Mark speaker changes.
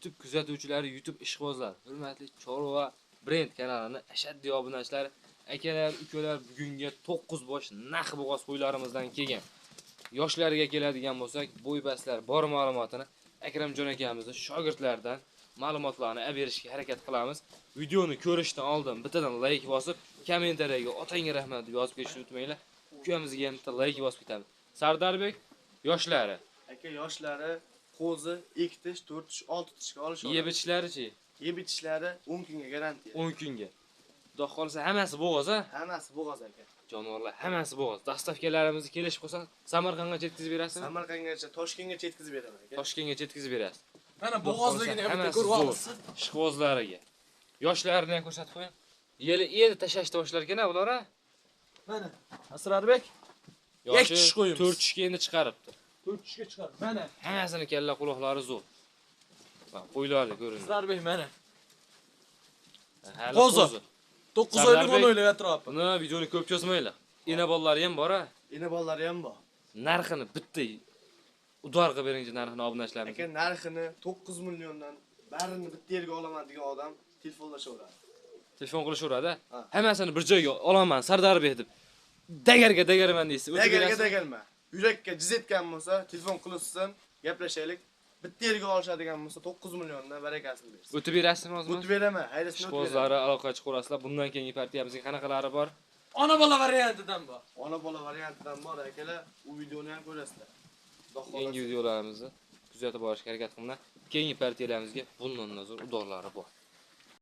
Speaker 1: YouTube kuzatuvchilari, YouTube ishqibozlar, hurmatli Chorva Brand kanalini ashaddiy obunachilar, akalar, ukalar, bugungi 9 bosh naq bo'g'oz qo'ylarimizdan kelgan. Yoshlarga keladigan bo'lsak, bo'ybastlar bor ma'lumotini Akramjon akamizning shogirdlaridan ma'lumotlarni olib berishga harakat qilamiz. Videoni ko'rishdan oldin bittadan like bosib, kommentariyaga otangga rahmat deb yozib ketishni unutmanglar. Ukamizga ham bitta like bosib ketamiz. Sardarbek yoshlari.
Speaker 2: Aka yoshlari qo'zi 2 tish, 4 tish, 6 tishga olishadi.
Speaker 1: Yeb ichishlari-chi?
Speaker 2: Yeb ichishlari 10 kunga garantiya.
Speaker 1: 10 kunga. Xudo xolsa hammasi bo'g'oz a?
Speaker 2: Hammasi bo'g'oz aka.
Speaker 1: Jonivorlar hammasi bo'g'oz. Dastavkalarimizni kelishib qolsa, Samarqandga yetkazib berasizmi?
Speaker 2: Samarqandgacha, Toshkentgacha yetkazib beraman aka.
Speaker 1: Toshkentga yetkazib berasiz.
Speaker 2: Mana bo'g'ozligini ham bitta ko'rib olasiz.
Speaker 1: Ishqibozlariga. Yoshlarini ham ko'rsatib qo'ying. Yeli tashlashni boshlar ekan ular a?
Speaker 2: Mana Asrarbek
Speaker 1: Yoshi
Speaker 2: tish qo'yimiz.
Speaker 1: 4 tishga endi chiqaribdi.
Speaker 2: 4 tishga chiqarib. Mana
Speaker 1: Hammasini kalla quloqlari zo'r. Bak, qo'ylarni ko'ring.
Speaker 2: Asrarbek mana.
Speaker 1: Hali
Speaker 2: Qo'zi. 9 oylik o'n o'ylab atrofim.
Speaker 1: Buni videoni ko'p cho'zmanglar. Ina bolalari ham bor a?
Speaker 2: Ina bolalari ham bor.
Speaker 1: Narxini bitta udor qilib beringchi narxini obunachilarimiz.
Speaker 2: Aka narxini 9 milliondan barini bitta yerga olaman degan odam telefonlashaveradi.
Speaker 1: Telefon qilishaveradi. Hammasini bir joyga olaman, Sardarbek deb. Dagarman deysiz.
Speaker 2: Dagarma. Yurakka jiz etgan bo'lsa, telefon qilsin, gaplashaylik. Bitta yerga olishadigan bo'lsa 9 milliondan barakasini bersin.
Speaker 1: O'tib berasizmi hozir?
Speaker 2: O'tib beraman, haydasini o'tib beraman.
Speaker 1: Ishqibozlari aloqachi qo'rasizlar. Bundan keyingi partiyamizga qanaqalari bor?
Speaker 2: Ona bola variantidan bor. Ona bola variantidan bor akalar. U videoni ham ko'rasizlar.
Speaker 1: Keyingi videolarimizni kuzatib borishga harakat qilinglar. Keyingi partiyalarimizga bundan zo'r udorlari bor.